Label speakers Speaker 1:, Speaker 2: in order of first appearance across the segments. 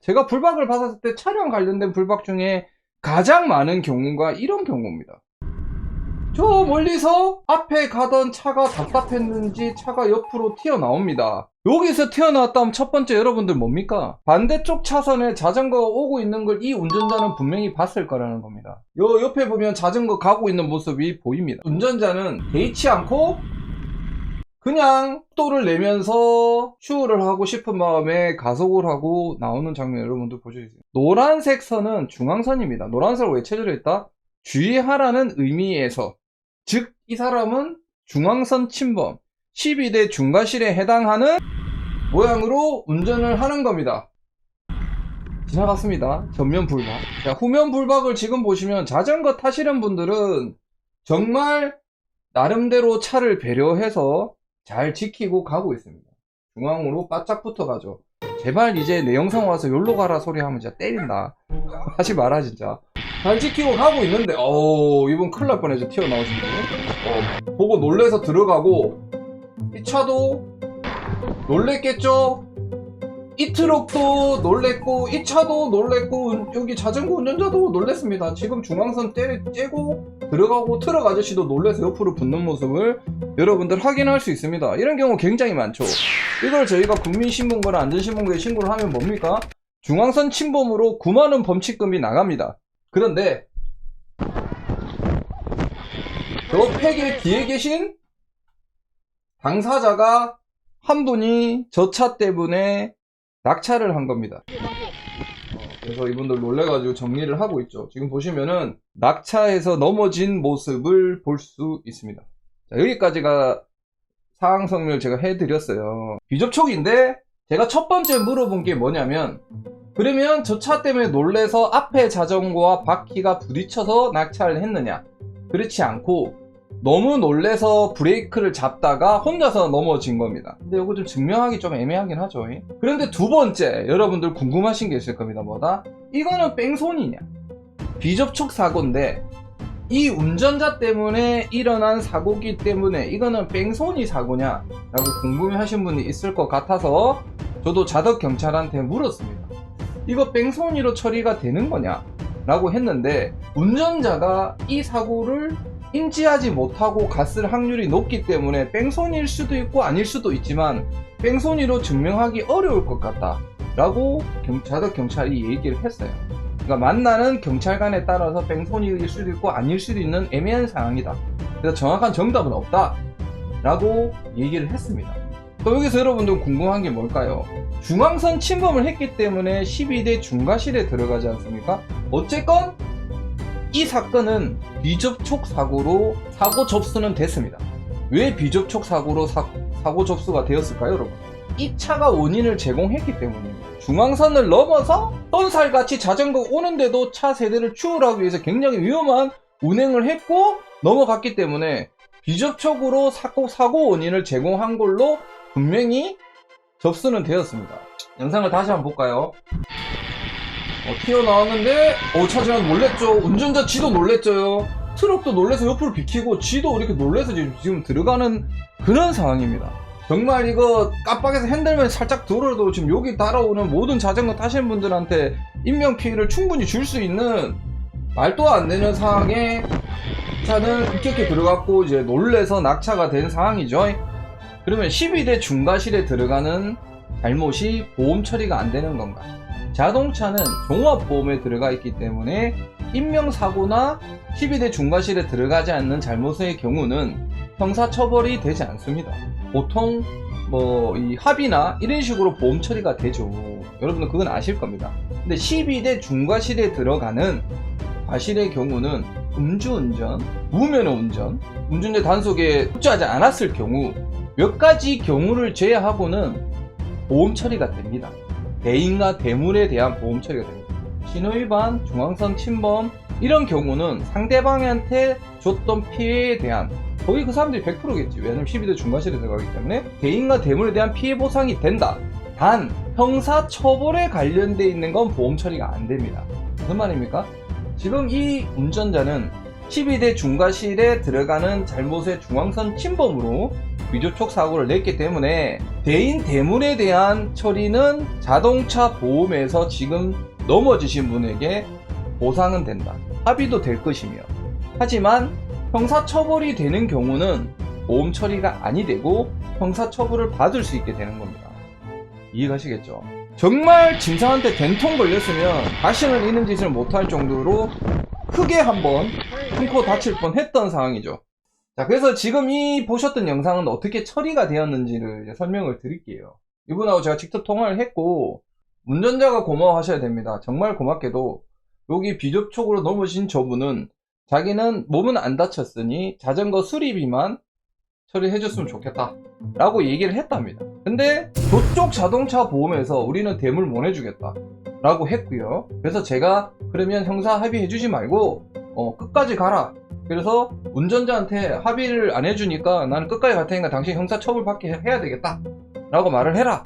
Speaker 1: 제가 불박을 받았을 때 차량 관련된 불박 중에 가장 많은 경우가 이런 경우입니다. 저 멀리서 앞에 가던 차가 답답했는지 차가 옆으로 튀어나옵니다. 여기서 튀어나왔다면 첫 번째 여러분들 뭡니까? 반대쪽 차선에 자전거가 오고 있는 걸 이 운전자는 분명히 봤을 거라는 겁니다. 요 옆에 보면 자전거 가고 있는 모습이 보입니다. 운전자는 개의치 않고 그냥 속도를 내면서 슈를 하고 싶은 마음에 가속을 하고 나오는 장면 여러분들 보셔주세요. 노란색 선은 중앙선입니다. 노란색을 왜 체결해 있다? 주의하라는 의미에서, 즉 이 사람은 중앙선 침범 12대 중과실에 해당하는 모양으로 운전을 하는 겁니다. 지나갔습니다. 전면 불박. 자, 후면 불박을 지금 보시면 자전거 타시는 분들은 정말 나름대로 차를 배려해서 잘 지키고 가고 있습니다. 중앙으로 바짝 붙어 가죠. 제발 이제 내 영상 와서 yor로 가라 소리 하면 진짜 때린다. 하지 마라 진짜. 잘 지키고 가고 있는데 이분 큰일 날 뻔해서 튀어나오신 분 보고 놀래서 들어가고, 이 차도 놀랬겠죠? 이 트럭도 놀랬고 이 차도 놀랬고 여기 자전거 운전자도 놀랬습니다. 지금 중앙선 째고 들어가고 트럭 아저씨도 놀래서 옆으로 붙는 모습을 여러분들 확인할 수 있습니다. 이런 경우 굉장히 많죠. 이걸 저희가 국민신문고나 안전신문고에 신고를 하면 뭡니까? 중앙선 침범으로 9만원 범칙금이 나갑니다. 그런데 저 팩의 뒤에 계신 당사자가 한 분이 저 차 때문에 낙차를 한 겁니다. 그래서 이분들 놀래가지고 정리를 하고 있죠. 지금 보시면은 낙차해서 넘어진 모습을 볼 수 있습니다. 자, 여기까지가 상황 설명을 제가 해드렸어요. 비접촉인데 제가 첫 번째 물어본 게 뭐냐면, 그러면 저 차 때문에 놀래서 앞에 자전거와 바퀴가 부딪혀서 낙차를 했느냐? 그렇지 않고 너무 놀래서 브레이크를 잡다가 혼자서 넘어진 겁니다. 근데 이거 좀 증명하기 좀 애매하긴 하죠. 그런데 두 번째 여러분들 궁금하신 게 있을 겁니다. 뭐다? 이거는 뺑소니냐? 비접촉 사고인데 이 운전자 때문에 일어난 사고기 때문에 이거는 뺑소니 사고냐? 라고 궁금해 하신 분이 있을 것 같아서 저도 자덕 경찰한테 물었습니다. 이거 뺑소니로 처리가 되는 거냐? 라고 했는데, 운전자가 이 사고를 인지하지 못하고 갔을 확률이 높기 때문에 뺑소니일 수도 있고 아닐 수도 있지만 뺑소니로 증명하기 어려울 것 같다 라고 자덕 경찰이 얘기를 했어요. 그러니까 만나는 경찰관에 따라서 뺑소니일 수도 있고 아닐 수도 있는 애매한 상황이다. 그래서 정확한 정답은 없다 라고 얘기를 했습니다. 또 여기서 여러분들 궁금한 게 뭘까요? 중앙선 침범을 했기 때문에 12대 중과실에 들어가지 않습니까? 어쨌건 이 사건은 비접촉 사고로 사고 접수는 됐습니다. 왜 비접촉 사고로 사고 접수가 되었을까요, 여러분? 이 차가 원인을 제공했기 때문입니다. 중앙선을 넘어서 쏜살같이 자전거 오는데도 차 세대를 추월하기 위해서 굉장히 위험한 운행을 했고 넘어갔기 때문에 비접촉으로 사고 원인을 제공한 걸로 분명히 접수는 되었습니다. 영상을 다시 한번 볼까요? 튀어나왔는데 차 지나서 놀랬죠. 운전자 지도 놀랬죠. 트럭도 놀래서 옆으로 비키고 지도 이렇게 놀래서 지금 들어가는 그런 상황입니다. 정말 이거 깜빡해서 핸들만 살짝 들어도 지금 여기 따라오는 모든 자전거 타시는 분들한테 인명피해를 충분히 줄 수 있는 말도 안 되는 상황에 차는 급격히 들어갔고 이제 놀래서 낙차가 된 상황이죠. 그러면 12대 중과실에 들어가는 잘못이 보험 처리가 안 되는 건가? 자동차는 종합보험에 들어가 있기 때문에 인명사고나 12대 중과실에 들어가지 않는 잘못의 경우는 형사처벌이 되지 않습니다. 보통 이 합의나 이런 식으로 보험 처리가 되죠. 여러분은 그건 아실 겁니다. 근데 12대 중과실에 들어가는 과실의 경우는 음주운전, 무면허운전, 운전자 단속에 협조하지 않았을 경우 몇 가지 경우를 제외하고는 보험 처리가 됩니다. 대인과 대물에 대한 보험 처리가 됩니다. 신호위반, 중앙선 침범 이런 경우는 상대방한테 줬던 피해에 대한 거의 그 사람들이 100%겠지. 왜냐면 12대 중과실에 들어가기 때문에 대인과 대물에 대한 피해 보상이 된다. 단 형사 처벌에 관련돼 있는 건 보험 처리가 안 됩니다. 무슨 말입니까? 지금 이 운전자는 12대 중과실에 들어가는 잘못의 중앙선 침범으로 비접촉 사고를 냈기 때문에 대인 대물에 대한 처리는 자동차 보험에서 지금 넘어지신 분에게 보상은 된다. 합의도 될 것이며, 하지만 형사처벌이 되는 경우는 보험 처리가 아니 되고 형사처벌을 받을 수 있게 되는 겁니다. 이해가시겠죠? 정말 진상한테 된통 걸렸으면 다시는 이런 짓을 못할 정도로 크게 한번 큰코 다칠 뻔 했던 상황이죠. 자, 그래서 지금 이 보셨던 영상은 어떻게 처리가 되었는지를 이제 설명을 드릴게요. 이분하고 제가 직접 통화를 했고, 운전자가 고마워하셔야 됩니다. 정말 고맙게도 여기 비접촉으로 넘어진 저분은 자기는 몸은 안 다쳤으니 자전거 수리비만 처리해줬으면 좋겠다 라고 얘기를 했답니다. 근데 저쪽 자동차 보험에서 우리는 대물 못 해주겠다 라고 했고요. 그래서 제가 그러면 형사 합의해주지 말고 끝까지 가라. 그래서 운전자한테 합의를 안 해주니까 나는 끝까지 갈 테니까 당신 형사 처벌 받게 해야 되겠다 라고 말을 해라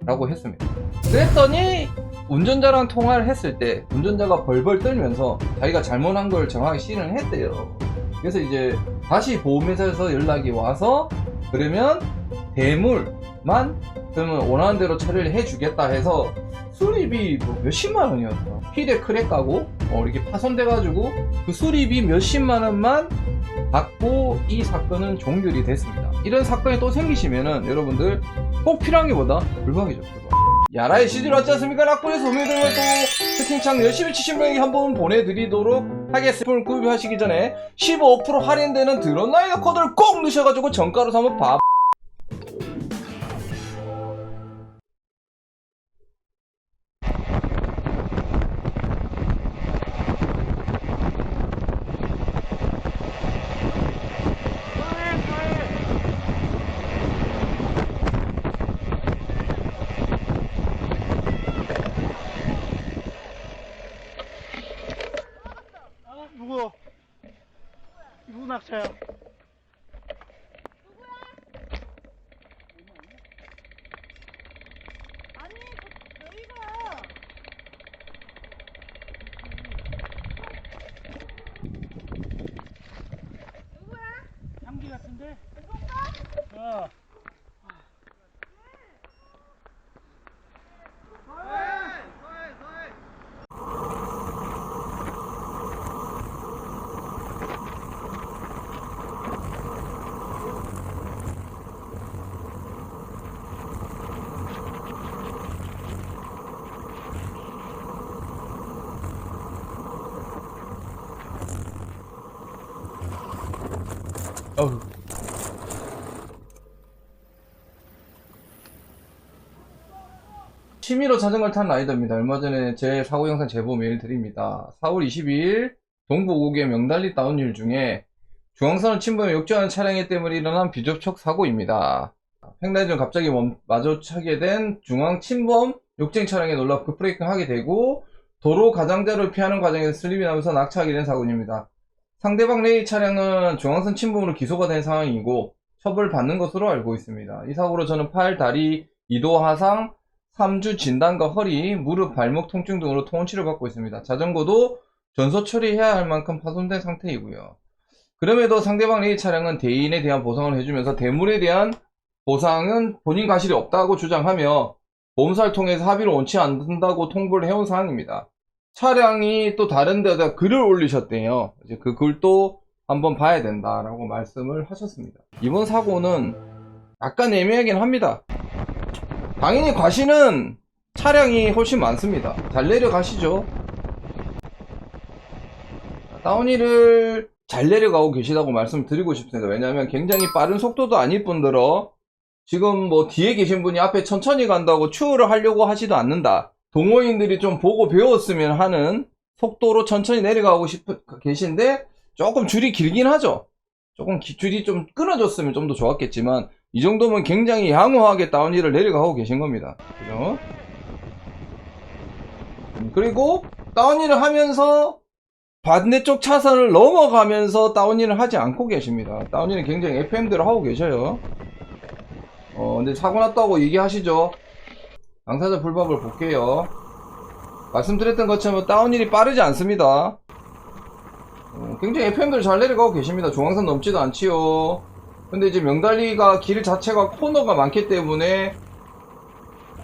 Speaker 1: 라고 했습니다. 그랬더니 운전자랑 통화를 했을 때 운전자가 벌벌 떨면서 자기가 잘못한 걸 정확히 시인을 했대요. 그래서 이제 다시 보험회사에서 연락이 와서 그러면 대물만 그러면 원하는 대로 처리를 해주겠다 해서 수리비 뭐 몇십만 원이었어. 휠에 크랙 가고 이렇게 파손돼가지고 그 수리비 몇십만 원만 받고 이 사건은 종결이 됐습니다. 이런 사건이 또 생기시면은 여러분들 꼭 필요한 게 뭐다? 불박이죠, 불박. 야라의 시즌 왔지 않습니까? 락볼에서 소매들과 또 채팅창 열심히 치신 분에게 한번 보내드리도록 하겠습니다. 구입하시기 전에 15% 할인되는 드론라이더 코드를 꼭 넣으셔가지고 정가로 사면 밥.
Speaker 2: 누구 낙차야?
Speaker 3: 아니, 저희가 누구야?
Speaker 2: 향기 같은데?
Speaker 3: 누군가?
Speaker 2: 어.
Speaker 1: 어휴. 취미로 자전거를 탄 라이더입니다. 얼마 전에 제 사고 영상 제보 메일 드립니다. 4월 22일 동부고개 명달리 다운힐 중에 중앙선을 침범해 역주하는 차량 때문에 일어난 비접촉 사고입니다. 횡단에 좀 갑자기 마주치게 된 중앙 침범 욕쟁 차량에 놀라 급브레이킹 하게 되고 도로 가장자를 피하는 과정에서 슬립이 나면서 낙차하게 된 사고입니다. 상대방 레이 차량은 중앙선 침범으로 기소가 된 상황이고 처벌받는 것으로 알고 있습니다. 이 사고로 저는 팔, 다리, 2도 하상, 3주 진단과 허리, 무릎, 발목 통증 등으로 통원 치료받고 있습니다. 자전거도 전소 처리해야 할 만큼 파손된 상태이고요. 그럼에도 상대방 레이 차량은 대인에 대한 보상을 해주면서 대물에 대한 보상은 본인 과실이 없다고 주장하며 보험사를 통해서 합의를 원치 않는다고 통보를 해온 상황입니다. 차량이 또 다른 데다 글을 올리셨대요. 이제 그 글도 한번 봐야 된다라고 말씀을 하셨습니다. 이번 사고는 약간 애매하긴 합니다. 당연히 과실은 차량이 훨씬 많습니다. 잘 내려가시죠. 다운힐을 잘 내려가고 계시다고 말씀드리고 싶습니다. 왜냐하면 굉장히 빠른 속도도 아닐 뿐더러 지금 뭐 뒤에 계신 분이 앞에 천천히 간다고 추월을 하려고 하지도 않는다. 동호인들이 좀 보고 배웠으면 하는 속도로 천천히 내려가고 계신데 조금 줄이 길긴 하죠. 조금 줄이 좀 끊어졌으면 좀 더 좋았겠지만 이 정도면 굉장히 양호하게 다운힐을 내려가고 계신 겁니다. 그죠? 그리고 다운힐을 하면서 반대쪽 차선을 넘어가면서 다운힐을 하지 않고 계십니다. 다운힐은 굉장히 FM대로 하고 계셔요. 근데 사고 났다고 얘기하시죠? 당사자 불법을 볼게요. 말씀드렸던 것처럼 다운힐이 빠르지 않습니다. 굉장히 FM들 잘 내려가고 계십니다. 중앙선 넘지도 않지요. 근데 이제 명달리가 길 자체가 코너가 많기 때문에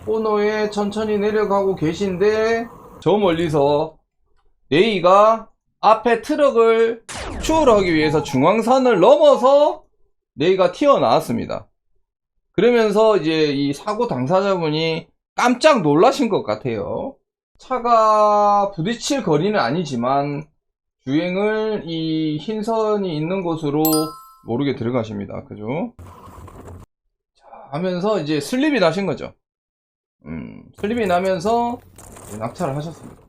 Speaker 1: 코너에 천천히 내려가고 계신데 저 멀리서 레이가 앞에 트럭을 추월하기 위해서 중앙선을 넘어서 레이가 튀어나왔습니다. 그러면서 이제 이 사고 당사자분이 깜짝 놀라신 것 같아요. 차가 부딪힐 거리는 아니지만 주행을 이 흰선이 있는 곳으로 모르게 들어가십니다. 그죠? 자, 하면서 이제 슬립이 나신 거죠. 슬립이 나면서 낙차를 하셨습니다.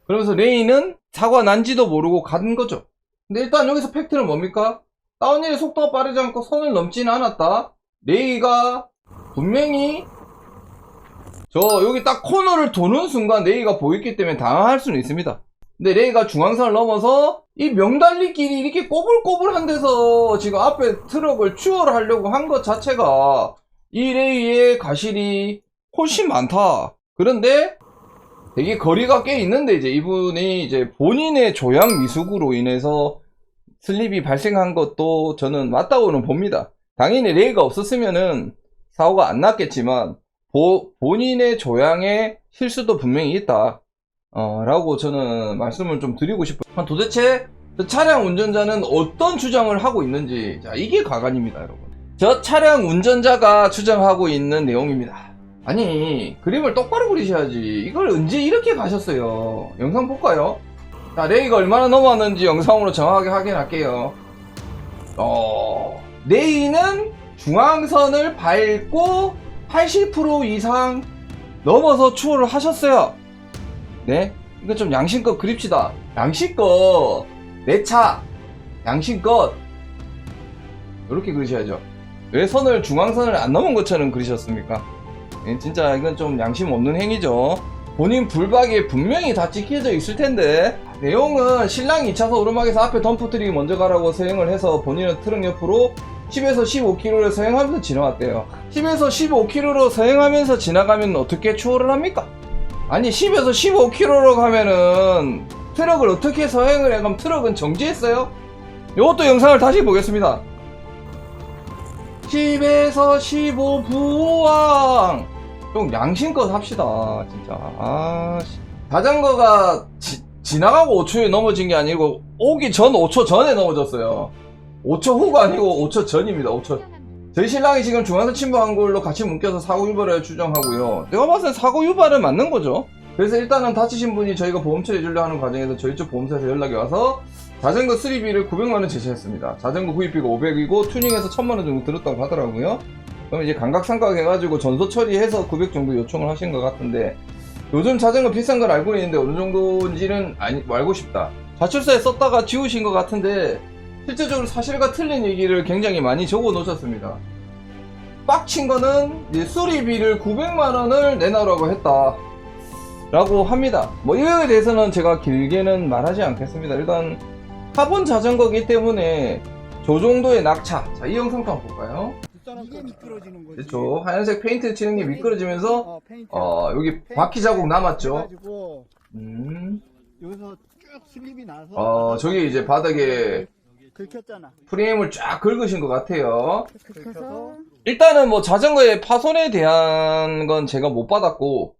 Speaker 1: 그러면서 레이는 사고가 난지도 모르고 간 거죠. 근데 일단 여기서 팩트는 뭡니까? 다운힐의 속도가 빠르지 않고 선을 넘지는 않았다. 레이가 분명히 여기 딱 코너를 도는 순간 레이가 보였기 때문에 당황할 수는 있습니다. 근데 레이가 중앙선을 넘어서 이 명달리길이 이렇게 꼬불꼬불한 데서 지금 앞에 트럭을 추월하려고 한 것 자체가 이 레이의 과실이 훨씬 많다. 그런데 되게 거리가 꽤 있는데 이제 이분이 이제 본인의 조향 미숙으로 인해서 슬립이 발생한 것도 저는 맞다고는 봅니다. 당연히 레이가 없었으면은 사고가 안 났겠지만 본인의 조향에 실수도 분명히 있다. 라고 저는 말씀을 좀 드리고 싶어요. 도대체 저 차량 운전자는 어떤 주장을 하고 있는지, 자, 이게 가관입니다, 여러분. 저 차량 운전자가 주장하고 있는 내용입니다. 아니, 그림을 똑바로 그리셔야지. 이걸 언제 이렇게 가셨어요? 영상 볼까요? 자, 레이가 얼마나 넘어왔는지 영상으로 정확하게 확인할게요. 레이는 중앙선을 밟고 80% 이상 넘어서 추월을 하셨어요. 네? 이거 좀 양심껏 그립시다. 양심껏. 내 차. 양심껏. 이렇게 그리셔야죠. 왜 중앙선을 안 넘은 것처럼 그리셨습니까? 진짜 이건 좀 양심 없는 행위죠. 본인 불박에 분명히 다 찍혀져 있을 텐데, 내용은 신랑이 2차선 오르막에서 앞에 덤프트럭이 먼저 가라고 서행을 해서 본인은 트럭 옆으로 10에서 15km를 서행하면서 지나왔대요. 10에서 15km로 서행하면서 지나가면 어떻게 추월을 합니까? 아니 10에서 15km로 가면은 트럭을 어떻게 서행을 해? 그럼 트럭은 정지했어요? 이것도 영상을 다시 보겠습니다. 10에서 15 부왕! 좀 양심껏 합시다 진짜. 자전거가 지나가고 5초에 넘어진 게 아니고 오기 전 5초 전에 넘어졌어요. 5초 후가 아니고 5초 전입니다. 5초. 저희 신랑이 지금 중앙선 침범한 걸로 같이 묶여서 사고 유발을 주장하고요. 내가 봤을 때 사고 유발은 맞는 거죠. 그래서 일단은 다치신 분이 저희가 보험 처리해주려 하는 과정에서 저희 쪽 보험사에서 연락이 와서 자전거 수리비를 900만원 제시했습니다. 자전거 구입비가 500이고 튜닝해서 1000만원 정도 들었다고 하더라고요. 그럼 이제 감각상각 해가지고 전소 처리해서 900 정도 요청을 하신 것 같은데, 요즘 자전거 비싼 걸 알고 있는데 어느 정도인지는 알고 싶다. 자출서에 썼다가 지우신 것 같은데 실제적으로 사실과 틀린 얘기를 굉장히 많이 적어 놓으셨습니다. 빡친 거는 이제 수리비를 900만원을 내놔라고 했다 라고 합니다. 뭐 이거에 대해서는 제가 길게는 말하지 않겠습니다. 일단 카본 자전거기 때문에 저 정도의 낙차. 자, 이 영상도 한번 볼까요?
Speaker 4: 이게 미끄러지는 거지.
Speaker 1: 그렇죠. 하얀색 페인트 칠한 게 미끄러지면서 여기 바퀴 자국 남았죠.
Speaker 4: 가지고 여기서 쭉 슬립이 나서
Speaker 1: 저기 이제 바닥에
Speaker 4: 긁혔잖아.
Speaker 1: 프레임을 쫙 긁으신 것 같아요.
Speaker 4: 긁혀서
Speaker 1: 일단은 뭐 자전거의 파손에 대한 건 제가 못 받았고,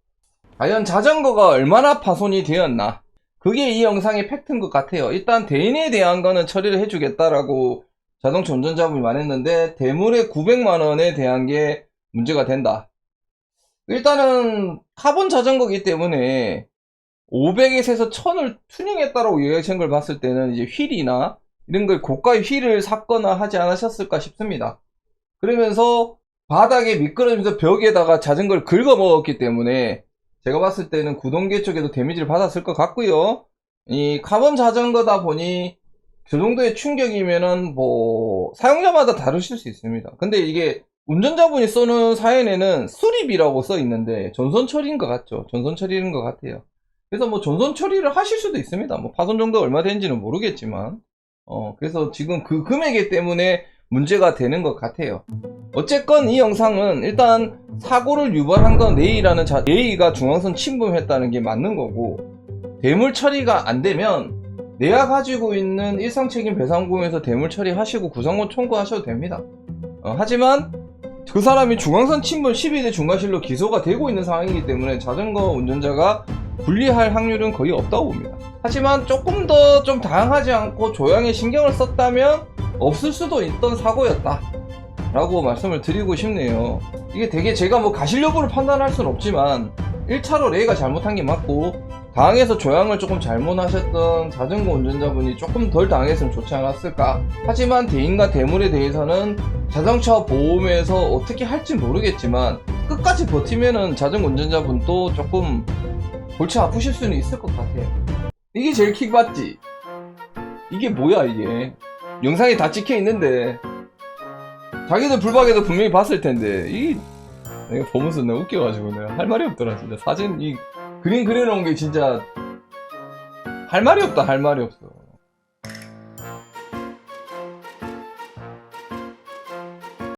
Speaker 1: 과연 자전거가 얼마나 파손이 되었나, 그게 이 영상의 팩트인 것 같아요. 일단 대인에 대한 거는 처리를 해주겠다라고 자동차 운전자분이 말했는데, 대물의 900만원에 대한 게 문제가 된다. 일단은 카본 자전거기 때문에 500에서 1000을 튜닝했다라고 얘기하신 걸 봤을 때는 이제 휠이나 이런 걸 고가의 휠을 샀거나 하지 않으셨을까 싶습니다. 그러면서 바닥에 미끄러지면서 벽에다가 자전거를 긁어 먹었기 때문에 제가 봤을 때는 구동계 쪽에도 데미지를 받았을 것 같고요. 이 카본 자전거다 보니 그 정도의 충격이면은 뭐 사용자마다 다르실 수 있습니다. 근데 이게 운전자분이 쏘는 사연에는 수리비라고 써 있는데 전선 처리인 것 같죠. 전선 처리인 것 같아요. 그래서 뭐 전선 처리를 하실 수도 있습니다. 뭐 파손 정도 얼마 되는지는 모르겠지만 그래서 지금 그 금액에 때문에 문제가 되는 것 같아요. 어쨌건 이 영상은 일단 사고를 유발한 건 레이가 중앙선 침범했다는 게 맞는 거고, 대물 처리가 안 되면 내가 가지고 있는 일상책임 배상금에서 대물 처리하시고 구상권 청구하셔도 됩니다. 하지만 그 사람이 중앙선 침범 12대 중과실로 기소가 되고 있는 상황이기 때문에 자전거 운전자가 불리할 확률은 거의 없다고 봅니다. 하지만 조금 더 좀 다양하지 않고 조양에 신경을 썼다면 없을 수도 있던 사고였다 라고 말씀을 드리고 싶네요. 이게 되게 제가 뭐 가실 여부를 판단할 수는 없지만 1차로 레이가 잘못한 게 맞고 당해서 조양을 조금 잘못하셨던 자전거 운전자분이 조금 덜 당했으면 좋지 않았을까. 하지만 대인과 대물에 대해서는 자동차 보험에서 어떻게 할지 모르겠지만 끝까지 버티면은 자전거 운전자분도 조금 골치 아프실 수는 있을 것 같아요. 이게 제일 킥받지. 이게 뭐야 이게. 영상에 다 찍혀 있는데 자기들 불박에도 분명히 봤을 텐데 내가 보면서 내가 웃겨가지고 내가 할 말이 없더라 진짜. 사진 이 그림 그려놓은 게 진짜 할 말이 없다. 할 말이 없어.